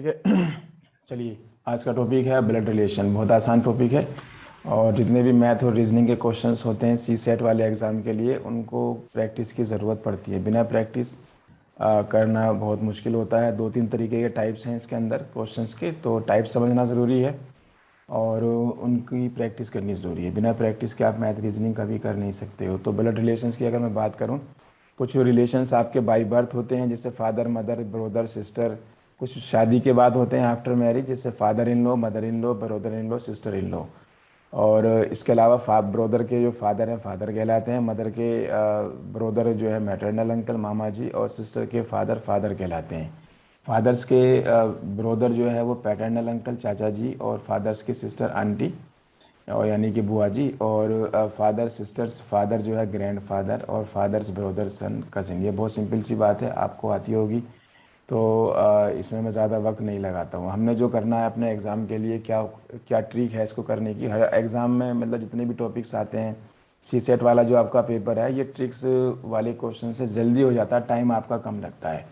ठीक है। चलिए, आज का टॉपिक है ब्लड रिलेशन। बहुत आसान टॉपिक है और जितने भी मैथ और रीजनिंग के क्वेश्चंस होते हैं सी सेट वाले एग्ज़ाम के लिए, उनको प्रैक्टिस की ज़रूरत पड़ती है। बिना प्रैक्टिस करना बहुत मुश्किल होता है। दो तीन तरीके के टाइप्स हैं इसके अंदर क्वेश्चंस के, तो टाइप समझना ज़रूरी है और उनकी प्रैक्टिस करनी ज़रूरी है। बिना प्रैक्टिस के आप मैथ रीजनिंग कभी कर नहीं सकते हो। तो ब्लड रिलेशंस की अगर मैं बात करूँ, कुछ रिलेशंस आपके बाई बर्थ होते हैं, जैसे फादर मदर ब्रदर सिस्टर। कुछ शादी के बाद होते हैं आफ्टर मैरिज, जैसे father in law mother in law brother in law sister in law. और इसके अलावा ब्रदर के जो फादर हैं फादर कहलाते हैं, मदर के ब्रदर जो है मैटरनल अंकल मामा जी, और सिस्टर के फादर फादर कहलाते हैं। फादर्स के ब्रदर जो है वो पैटर्नल अंकल चाचा जी, और फादर्स की सिस्टर आंटी और यानी कि बुआ जी, और फादर सिस्टर्स फादर जो है ग्रैंड फादर, और फादर्स ब्रदर सन कजिन। ये बहुत सिंपल सी बात है, आपको आती होगी। तो इसमें मैं ज़्यादा वक्त नहीं लगाता हूँ। हमने जो करना है अपने एग्ज़ाम के लिए, क्या क्या ट्रिक है इसको करने की। हर एग्ज़ाम में मतलब जितने भी टॉपिक्स आते हैं, सी सेट वाला जो आपका पेपर है, ये ट्रिक्स वाले क्वेश्चन से जल्दी हो जाता है, टाइम आपका कम लगता है।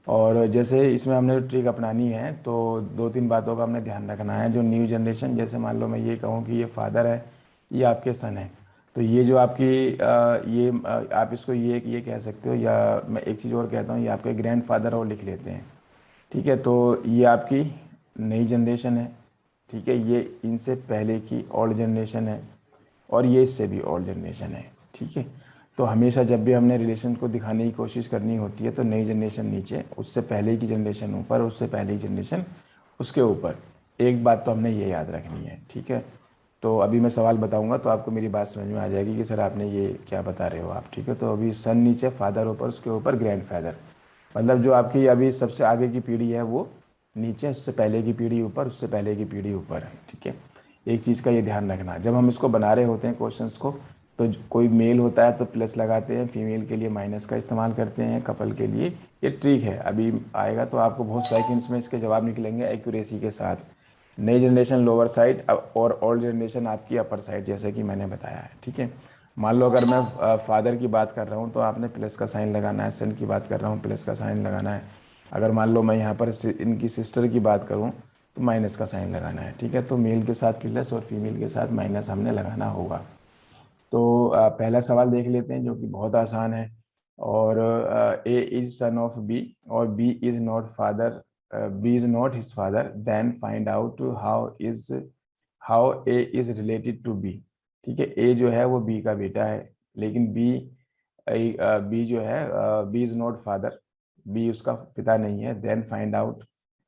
और जैसे इसमें हमने ट्रिक अपनानी है, तो दो तीन बातों का हमने ध्यान रखना है। जो न्यू जनरेशन, जैसे मान लो मैं ये कहूँ कि ये फादर है, ये आपके सन है, तो ये जो आपकी आप इसको ये कह सकते हो, या मैं एक चीज़ और कहता हूँ, ये आपके ग्रैंड फादर और लिख लेते हैं। ठीक है, तो ये आपकी नई जनरेशन है। ठीक है, ये इनसे पहले की ओल्ड जनरेशन है, और ये इससे भी ओल्ड जनरेशन है। ठीक है, तो हमेशा जब भी हमने रिलेशन को दिखाने की कोशिश करनी होती है, तो नई जनरेशन नीचे, उससे पहले की जनरेशन ऊपर, उससे पहले की जनरेशन उसके ऊपर। एक बात तो हमने ये याद रखनी है। ठीक है, तो अभी मैं सवाल बताऊंगा तो आपको मेरी बात समझ में आ जाएगी कि सर आपने ये क्या बता रहे हो आप। ठीक है, तो अभी सन नीचे, फादर ऊपर, उसके ऊपर ग्रैंड फादर। मतलब जो आपकी अभी सबसे आगे की पीढ़ी है वो नीचे, उससे पहले की पीढ़ी ऊपर, उससे पहले की पीढ़ी ऊपर। ठीक है, एक चीज़ का ये ध्यान रखना, जब हम इसको बना रहे होते हैं क्वेश्चंस को, तो कोई मेल होता है तो प्लस लगाते हैं, फीमेल के लिए माइनस का इस्तेमाल करते हैं, कपल के लिए। ये ट्रिक है, अभी आएगा तो आपको बहुत सेकंड्स में इसके जवाब निकलेंगे एक्यूरेसी के साथ। नई जनरेशन लोअर साइड और ओल्ड जनरेशन आपकी अपर साइड, जैसे कि मैंने बताया है। ठीक है, मान लो अगर मैं फादर की बात कर रहा हूँ तो आपने प्लस का साइन लगाना है, सन की बात कर रहा हूँ प्लस का साइन लगाना है। अगर मान लो मैं यहाँ पर इनकी सिस्टर की बात करूँ तो माइनस का साइन लगाना है। ठीक है, तो मेल के साथ प्लस और फीमेल के साथ माइनस हमने लगाना होगा। तो पहला सवाल देख लेते हैं, जो कि बहुत आसान है। और A is son of B और B is not father, B is not his father, then find out how A is related to B. ठीक है, ए जो है वो बी का बेटा है, लेकिन बी जो है, B is not father, B उसका पिता नहीं है। Then find out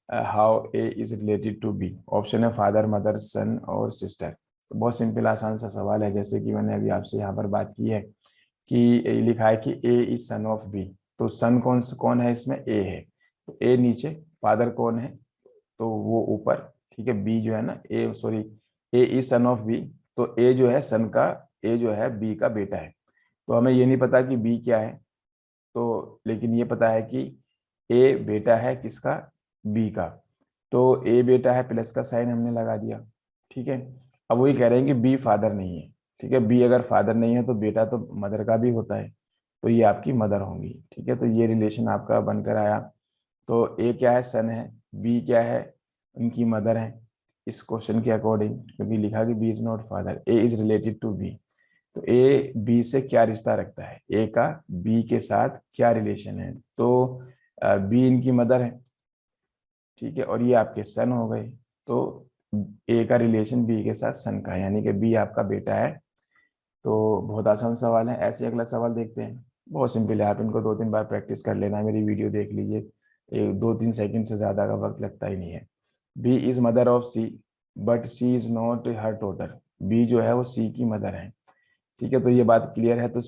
how A is related to B. Option है फादर मदर सन और सिस्टर। तो बहुत सिंपल आसान सा सवाल है, जैसे कि मैंने अभी आपसे यहाँ पर बात की है कि लिखा है कि ए इज सन ऑफ बी। तो सन कौन कौन है इसमें, ए है, तो ए नीचे। फादर कौन है, तो वो ऊपर। ठीक है, बी जो है ना, A sorry, A is son of B, तो ए जो है सन का, ए जो है बी का बेटा है। तो हमें ये नहीं पता कि बी क्या है, तो लेकिन ये पता है कि ए बेटा है किसका, बी का। तो ए बेटा है, प्लस का साइन हमने लगा दिया। ठीक है, अब वही कह रहे हैं कि बी फादर नहीं है। ठीक है, बी अगर फादर नहीं है तो बेटा तो मदर का भी होता है, तो ये आपकी मदर होंगी। ठीक है, तो ये रिलेशन आपका बनकर आया। तो ए क्या है, सन है, बी क्या है, उनकी मदर है, इस क्वेश्चन के अकॉर्डिंग, क्योंकि लिखा कि B is not father, A is related to B. तो ए बी से क्या रिश्ता रखता है, ए का बी के साथ क्या रिलेशन है, तो बी इनकी मदर है। ठीक है, और ये आपके सन हो गए, तो ए का रिलेशन बी के साथ सन का है, यानी कि बी आपका बेटा है। तो बहुत आसान सवाल है। ऐसे अगला सवाल देखते हैं, बहुत सिंपल है, आप इनको दो तीन बार प्रैक्टिस कर लेना, मेरी वीडियो देख लीजिए, एक दो तीन सेकंड से ज़्यादा का वक्त लगता ही नहीं है। B is mother of C but C is not her daughter. B जो है वो सी की मदर है। ठीक है, तो ये बात क्लियर है। तो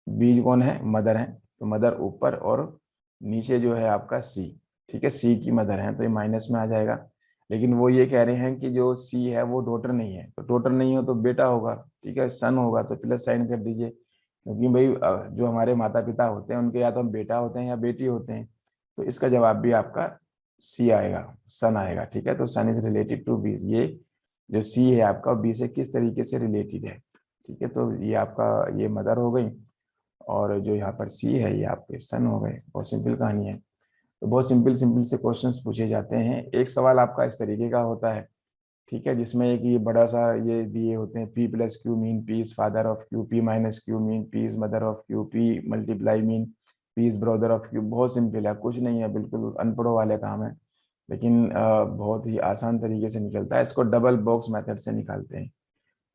बी कौन है, मदर है, तो मदर ऊपर, और नीचे जो है आपका सी। ठीक है, सी की मदर है, तो ये माइनस में आ जाएगा। लेकिन वो ये कह रहे हैं कि जो सी है वो डॉटर नहीं है, तो डॉटर नहीं हो तो बेटा होगा। ठीक है, सन होगा तो प्लस साइन कर दीजिए, क्योंकि भाई जो हमारे माता पिता होते हैं उनके या तो हम बेटा होते हैं या बेटी होते हैं। तो इसका जवाब भी आपका सी आएगा, सन आएगा। ठीक है, तो सन इज रिलेटेड टू बी। ये जो सी है आपका बी से किस तरीके से रिलेटेड है। ठीक है, तो ये आपका, ये मदर हो गई, और जो यहाँ पर सी है ये आपके सन हो गए। बहुत सिंपल कहानी है। तो बहुत सिंपल सिंपल से क्वेश्चंस पूछे जाते हैं। एक सवाल आपका इस तरीके का होता है, ठीक है, जिसमें एक ये बड़ा सा ये दिए होते हैं, P plus Q mean P is father of Q, P minus Q mean P is mother of Q, P multiply mean P is brother of Q. बहुत सिंपल है, कुछ नहीं है, बिल्कुल अनपढ़ों वाले काम है, लेकिन बहुत ही आसान तरीके से निकलता है। इसको डबल बॉक्स मेथड से निकालते हैं।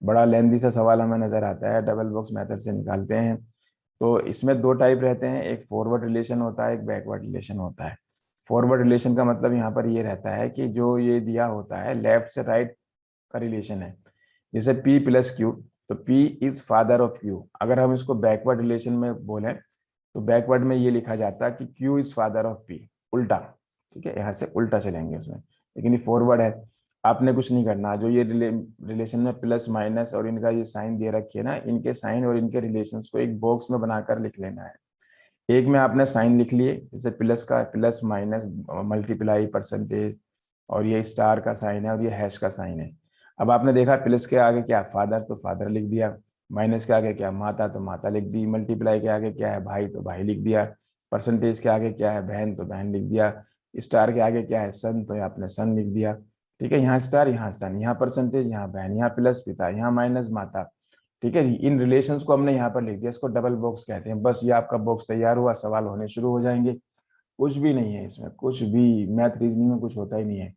बड़ा लेंदी सा सवाल हमें नजर आता है, डबल बॉक्स मेथड से निकालते हैं। तो इसमें दो टाइप रहते हैं, एक फॉरवर्ड रिलेशन होता है, एक बैकवर्ड रिलेशन होता है। फॉरवर्ड रिलेशन का मतलब यहाँ पर ये रहता है कि जो ये दिया होता है लेफ्ट से राइट का रिलेशन है। जैसे P प्लस क्यू, तो P is father of Q। अगर हम इसको बैकवर्ड रिलेशन में बोलें तो बैकवर्ड में ये लिखा जाता है कि Q is father of P, उल्टा। ठीक है, यहाँ से उल्टा चलेंगे उसमें, लेकिन ये फॉरवर्ड है। आपने कुछ नहीं करना, जो ये रिलेशन में प्लस माइनस और इनका ये साइन दे रखे है ना, इनके साइन और इनके रिलेशंस को एक बॉक्स में बनाकर लिख लेना है। एक में आपने साइन लिख लिए, जैसे प्लस का प्लस माइनस मल्टीप्लाई परसेंटेज, और ये स्टार का साइन है और ये हैश का साइन है। अब आपने देखा प्लस के आगे क्या, फादर, तो फादर लिख दिया। माइनस के आगे क्या, माता, तो माता लिख दी। मल्टीप्लाई के आगे क्या है, भाई, तो भाई लिख दिया। परसेंटेज के आगे क्या है, बहन, तो बहन लिख दिया। स्टार के आगे क्या है, सन, तो आपने सन लिख दिया। ठीक है, यहाँ स्टार, यहाँ सन, यहाँ परसेंटेज, यहाँ बहन, यहाँ प्लस पिता, यहाँ माइनस माता। ठीक है, इन रिलेशंस को हमने यहाँ पर लिख दिया, इसको डबल बॉक्स कहते हैं। बस ये आपका बॉक्स तैयार हुआ, सवाल होने शुरू हो जाएंगे। कुछ भी नहीं है इसमें, कुछ भी मैथ रीजनिंग में कुछ होता ही नहीं है।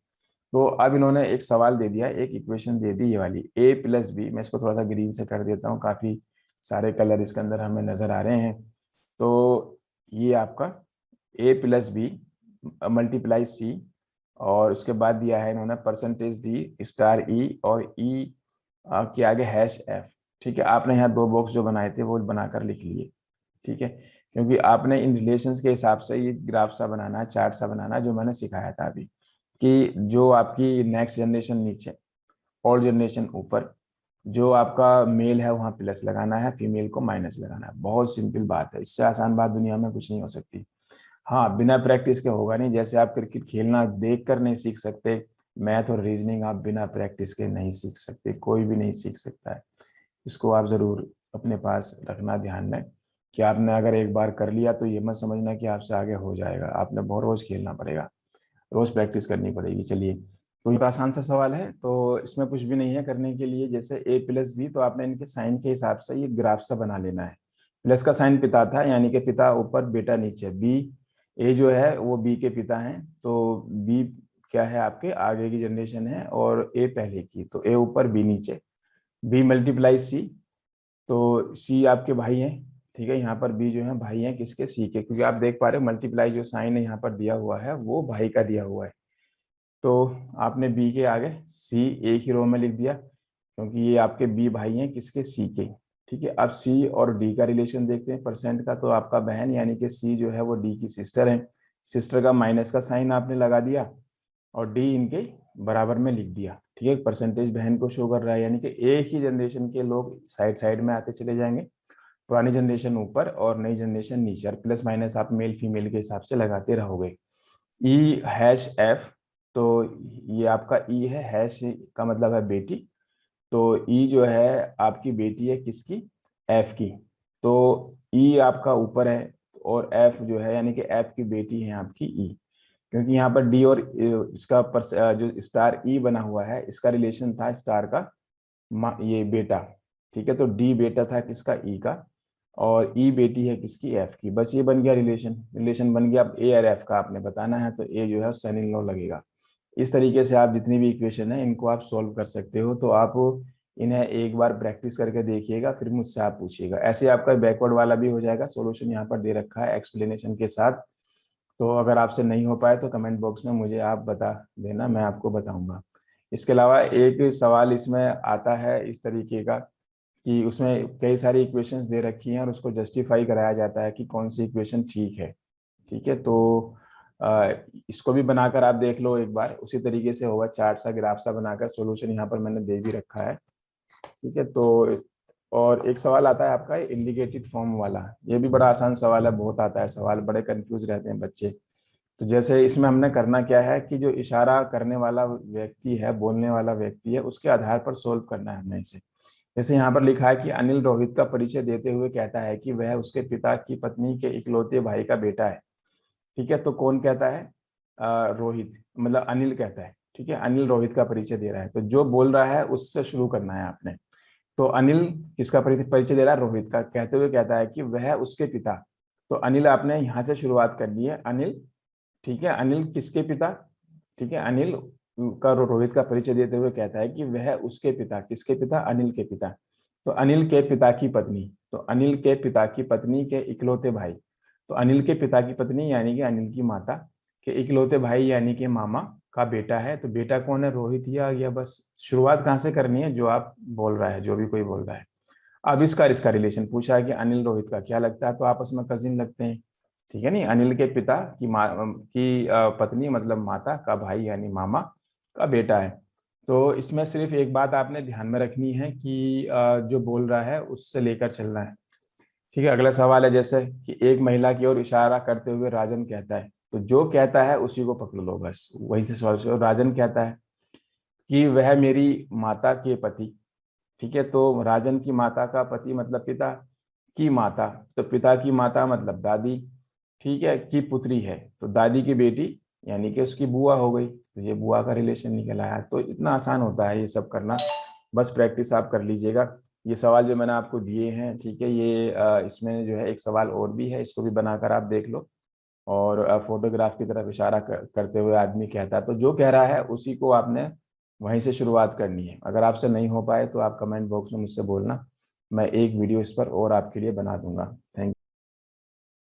तो अब इन्होंने एक सवाल दे दिया, एक इक्वेशन दे दी, ये वाली a प्लस बी। मैं इसको थोड़ा सा ग्रीन से कर देता हूँ, काफी सारे कलर इसके अंदर हमें नजर आ रहे हैं। तो ये आपका a plus B multiply C, और उसके बाद दिया है इन्होंने परसेंटेज डी स्टार ई, और ई के आगे हैश एफ। ठीक है, आपने यहाँ दो बॉक्स जो बनाए थे वो बनाकर लिख लिए। ठीक है, क्योंकि आपने इन रिलेशंस के हिसाब से ये ग्राफ सा बनाना है, चार्ट सा बनाना है, जो मैंने सिखाया था अभी, कि जो आपकी नेक्स्ट जनरेशन नीचे, और जनरेशन ऊपर, जो आपका मेल है वहाँ प्लस लगाना है, फीमेल को माइनस लगाना है। बहुत सिंपल बात है, इससे आसान बात दुनिया में कुछ नहीं हो सकती। हाँ, बिना प्रैक्टिस के होगा नहीं। जैसे आप क्रिकेट खेलना देख कर नहीं सीख सकते, मैथ और रीजनिंग आप बिना प्रैक्टिस के नहीं सीख सकते, कोई भी नहीं सीख सकता है। इसको आप जरूर अपने पास रखना ध्यान में, कि आपने अगर एक बार कर लिया तो ये मत समझना कि आपसे आगे हो जाएगा। आपने बहुत रोज खेलना पड़ेगा, रोज प्रैक्टिस करनी पड़ेगी। चलिए, तो ये तो आसान सा सवाल है, तो इसमें कुछ भी नहीं है करने के लिए। जैसे a प्लस बी, तो आपने इनके साइन के हिसाब से ये ग्राफ सा बना लेना है। प्लस का साइन पिता था, यानी कि पिता ऊपर बेटा नीचे। बी, ए जो है वो बी के पिता हैं, तो बी क्या है, आपके आगे की जनरेशन है, और ए पहले की, तो ए ऊपर बी नीचे। बी मल्टीप्लाई सी, तो सी आपके भाई हैं। ठीक है, यहाँ पर बी जो है भाई हैं किसके, सी के, क्योंकि आप देख पा रहे हो मल्टीप्लाई जो साइन है यहाँ पर दिया हुआ है वो भाई का दिया हुआ है। तो आपने बी के आगे सी एक ही रो में लिख दिया, क्योंकि ये आपके बी भाई हैं किसके, सी के। ठीक है, अब सी और डी का रिलेशन देखते हैं परसेंट का। तो आपका बहन यानी कि सी जो है वो डी की सिस्टर है, सिस्टर का माइनस का साइन आपने लगा दिया, और डी इनके बराबर में लिख दिया। ठीक है, परसेंटेज बहन को शो कर रहा है, यानी कि एक ही जनरेशन के लोग साइड साइड में आते चले जाएंगे। पुरानी जनरेशन ऊपर और नई जनरेशन नीचे, और प्लस माइनस आप मेल फीमेल के हिसाब से लगाते रहोगे। ई हैश एफ, तो ये आपका ई है, हैश का मतलब है बेटी। तो ई जो है आपकी बेटी है किसकी, एफ की। तो ई आपका ऊपर है, और एफ जो है यानी कि एफ की बेटी है आपकी ई। क्योंकि यहाँ पर डी और इसका जो स्टार ई बना हुआ है, इसका रिलेशन था स्टार का ये बेटा। ठीक है, तो डी बेटा था किसका, ई का, और ई बेटी है किसकी, एफ की। बस ये बन गया रिलेशन, रिलेशन बन गया। अब ए और एफ का आपने बताना है, तो ए जो है सन इन लॉ लगेगा। इस तरीके से आप जितनी भी इक्वेशन है इनको आप सॉल्व कर सकते हो। तो आप इन्हें एक बार प्रैक्टिस करके देखिएगा, फिर मुझसे आप पूछिएगा। ऐसे आपका बैकवर्ड वाला भी हो जाएगा, सॉल्यूशन यहाँ पर दे रखा है एक्सप्लेनेशन के साथ। तो अगर आपसे नहीं हो पाए तो कमेंट बॉक्स में मुझे आप बता देना, मैं आपको बताऊंगा। इसके अलावा एक सवाल इसमें आता है इस तरीके का, कि उसमें कई सारी इक्वेशंस दे रखी हैं और उसको जस्टिफाई कराया जाता है कि कौन सी इक्वेशन ठीक है। ठीक है, तो इसको भी बनाकर आप देख लो एक बार, उसी तरीके से होगा, चार्ट सा ग्राफ सा बनाकर। सॉल्यूशन यहाँ पर मैंने दे भी रखा है। ठीक है, तो और एक सवाल आता है आपका इंडिकेटेड फॉर्म वाला। ये भी बड़ा आसान सवाल है, बहुत आता है सवाल, बड़े कंफ्यूज रहते हैं बच्चे। तो जैसे इसमें हमने करना क्या है, कि जो इशारा करने वाला व्यक्ति है, बोलने वाला व्यक्ति है, उसके आधार पर सोल्व करना है हमने इसे। जैसे यहाँ पर लिखा है कि अनिल रोहित का परिचय देते हुए कहता है कि वह उसके पिता की पत्नी के इकलौते भाई का बेटा है। ठीक है, तो कौन कहता है? रोहित, मतलब अनिल कहता है। ठीक है, अनिल रोहित का परिचय दे रहा है, तो जो बोल रहा है उससे शुरू करना है आपने। तो अनिल किसका परिचय दे रहा है? रोहित का। कहते हुए कहता है कि वह उसके पिता। तो अनिल आपने यहाँ से शुरुआत करनी है, अनिल। ठीक है, अनिल किसके पिता? ठीक है, अनिल का रोहित का परिचय देते हुए कहता है कि वह उसके पिता, किसके पिता? अनिल के पिता। तो अनिल के पिता की पत्नी, तो अनिल के पिता की पत्नी के इकलौते भाई। तो अनिल के पिता की पत्नी यानी कि अनिल की माता के इकलौते भाई यानी कि मामा का बेटा है। तो बेटा कौन है? रोहित ही आ गया। बस शुरुआत कहाँ से करनी है? जो आप बोल रहा है, जो भी कोई बोल रहा है। अब इसका रिलेशन पूछा है कि अनिल रोहित का क्या लगता है, तो आपस में कजिन लगते हैं। ठीक है, नहीं, अनिल के पिता की पत्नी मतलब माता का भाई यानी मामा का बेटा है। तो इसमें सिर्फ एक बात आपने ध्यान में रखनी है कि जो बोल रहा है उससे लेकर चलना है। ठीक है, अगला सवाल है जैसे कि एक महिला की ओर इशारा करते हुए राजन कहता है। तो जो कहता है उसी को पकड़ लो, बस वही से सवाल शुरू। राजन कहता है कि वह मेरी माता के पति। ठीक है, तो राजन की माता का पति मतलब पिता की माता, तो पिता की माता मतलब दादी। ठीक है, की पुत्री है, तो दादी की बेटी यानी कि उसकी बुआ हो गई, तो ये बुआ का रिलेशन निकल आया। तो इतना आसान होता है ये सब करना, बस प्रैक्टिस आप कर लीजिएगा। ये सवाल जो मैंने आपको दिए हैं, ठीक है, ये इसमें जो है एक सवाल और भी है, इसको भी बनाकर आप देख लो। और फोटोग्राफ की तरफ इशारा करते हुए आदमी कहता है, तो जो कह रहा है उसी को आपने वहीं से शुरुआत करनी है। अगर आपसे नहीं हो पाए तो आप कमेंट बॉक्स में मुझसे बोलना, मैं एक वीडियो इस पर और आपके लिए बना दूंगा। Thank you.